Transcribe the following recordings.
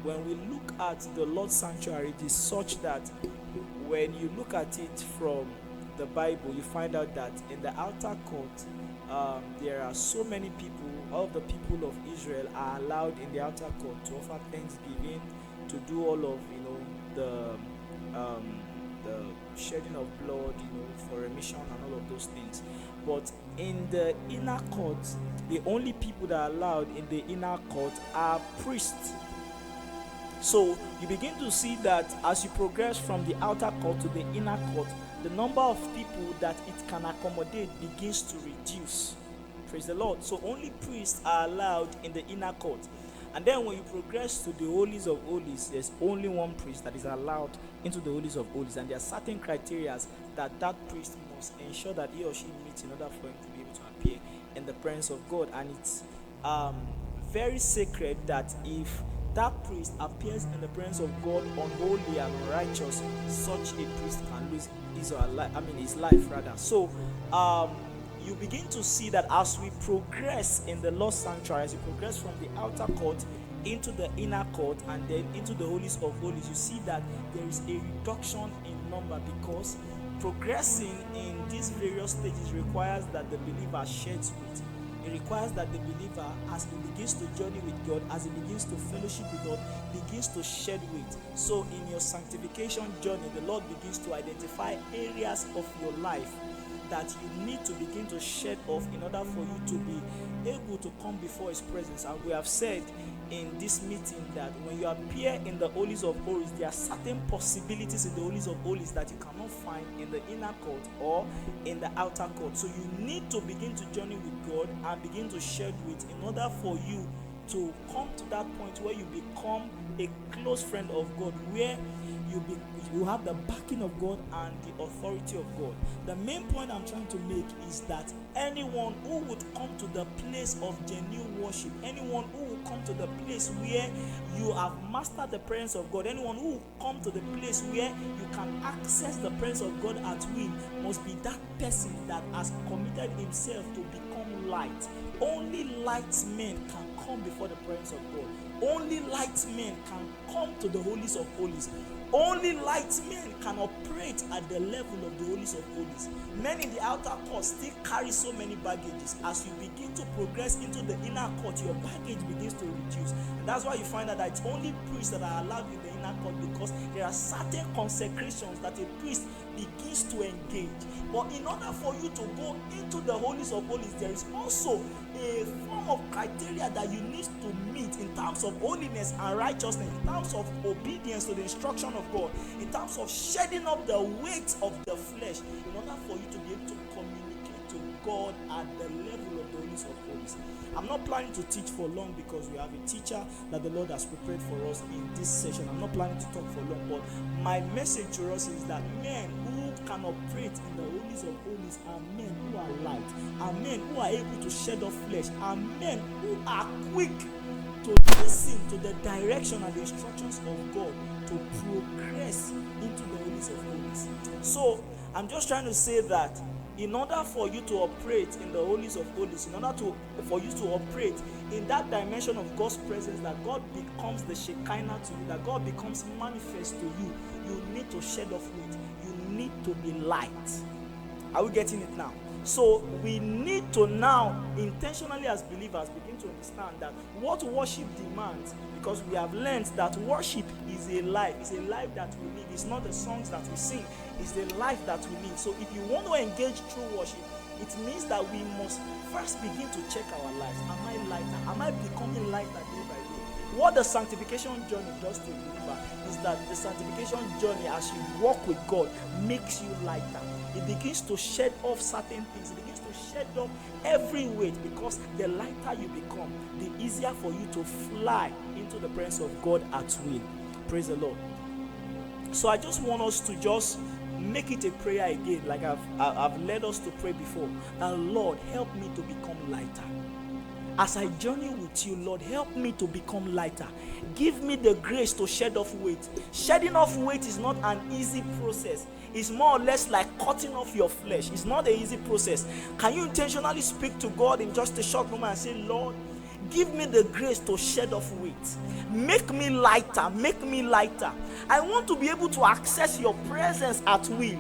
when we look at the Lord's sanctuary, it is such that when you look at it from the Bible, you find out that in the outer court, there are so many people. All of the people of Israel are allowed in the outer court to offer thanksgiving, to do all of the shedding of blood, for remission and all of those things. But in the inner court, the only people that are allowed in the inner court are priests. So you begin to see that as you progress from the outer court to the inner court, the number of people that it can accommodate begins to reduce. Praise the Lord. So only priests are allowed in the inner court. And then when you progress to the holies of holies, there's only one priest that is allowed into the holies of holies. And there are certain criteria that priest must ensure that he or she meets in order for him to be able to appear in the presence of God. And it's very sacred that if that priest appears in the presence of God unholy and unrighteous, such a priest can lose his life rather. So you begin to see that as we progress in the Lord's sanctuary, as we progress from the outer court into the inner court and then into the holies of holies, you see that there is a reduction in number, because progressing in these various stages requires that the believer sheds weight. It requires that the believer, as he begins to journey with God, as he begins to fellowship with God, begins to shed weight. So in your sanctification journey, the Lord begins to identify areas of your life that you need to begin to shed off in order for you to be able to come before his presence. And we have said in this meeting that when you appear in the holies of holies, there are certain possibilities in the holies of holies that you cannot find in the inner court or in the outer court. So you need to begin to journey with God and begin to shed weight in order for you to come to that point where you become a close friend of God, where you have the backing of God and the authority of God. The main point I'm trying to make is that anyone who would come to the place of genuine worship, anyone who will come to the place where you have mastered the presence of God, anyone who will come to the place where you can access the presence of God at will, must be that person that has committed himself to become light. Only light men can come before the presence of God. Only light men can come to the holies of holies. Only light men can operate at the level of the holies of holies. Men in the outer court still carry so many baggages. As you begin to progress into the inner court, your baggage begins to reduce. And that's why you find out that it's only priests that are allowed in the inner court, because there are certain consecrations that a priest begins to engage. But in order for you to go into the holies of holies, there is also a form of criteria that you need to meet in terms of holiness and righteousness, in terms of obedience to the instruction of God, in terms of shedding up the weight of the flesh, in order for you to be able to communicate to God at the level of the holies of holies. I'm not planning to teach for long because we have a teacher that the Lord has prepared for us in this session. I'm not planning to talk for long, but my message to us is that men who can operate in the holies of holies are men who are light, are men who are able to shed off flesh, are men who are quick to listen to the direction and the instructions of God to progress into the holies of holies. So I'm just trying to say that in order for you to operate in the holies of holies, in order for you to operate in that dimension of God's presence, that God becomes the Shekinah to you, that God becomes manifest to you, you need to shed off weight. You need to be light. Are we getting it now? So we need to now intentionally as believers begin to understand that what worship demands, because we have learned that worship is a life. It's a life that we live. It's not the songs that we sing. It's the life that we live. So if you want to engage through worship, it means that we must first begin to check our lives. Am I lighter? Am I becoming lighter day by day? What the sanctification journey does to a believer is that the sanctification journey, as you walk with God, makes you lighter. It begins to shed off certain things. It begins to shed off every weight, because the lighter you become, the easier for you to fly into the presence of God at will. Praise the Lord. So I just want us to just make it a prayer again, like I've led us to pray before, that Lord, help me to become lighter. As I journey with you, Lord, help me to become lighter. Give me the grace to shed off weight. Shedding off weight is not an easy process. It's more or less like cutting off your flesh. It's not an easy process. Can you intentionally speak to God in just a short moment and say, Lord, give me the grace to shed off weight. Make me lighter, make me lighter. I want to be able to access your presence at will.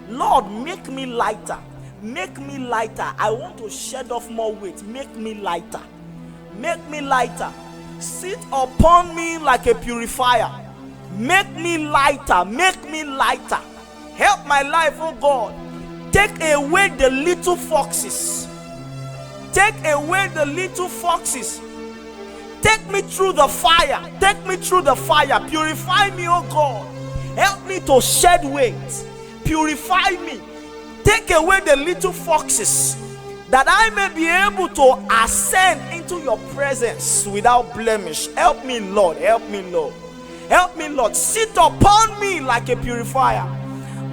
Lord, make me lighter. Make me lighter. I want to shed off more weight. Make me lighter. Make me lighter. Sit upon me like a purifier. Make me lighter. Make me lighter. Help my life, oh God. Take away the little foxes. Take away the little foxes. Take me through the fire. Take me through the fire. Purify me, oh God. Help me to shed weight. Purify me. Take away the little foxes, that I may be able to ascend into your presence without blemish. Help me, Lord. Help me, Lord. Help me, Lord. Sit upon me like a purifier.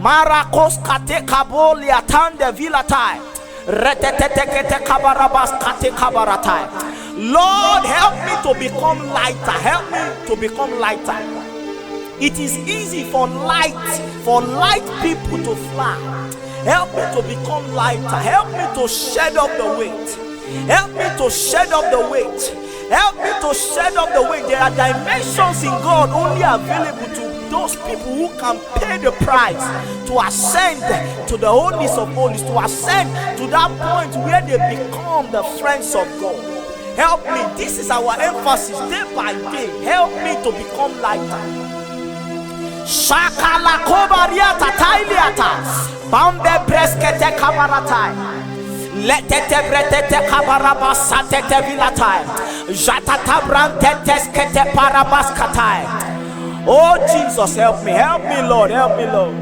Marakos kate kaboli atande vilatai. Retetetekete kabarabas kate kabaratai. Lord, help me to become lighter. Help me to become lighter. It is easy for light people to fly. Help me to become lighter. Help me to shed off the weight. Help me to shed off the weight. Help me to shed off the weight. There are dimensions in God only available to those people who can pay the price to ascend to the holies of holies, to ascend to that point where they become the friends of God. Help me. This is our emphasis day by day. Help me to become lighter. Shakala kobariata tailiata bambe breskete kabaratai letete bretete kabarabasate vilatai jatata brantete parabaskatai. Oh Jesus, help me, Lord, help me, Lord.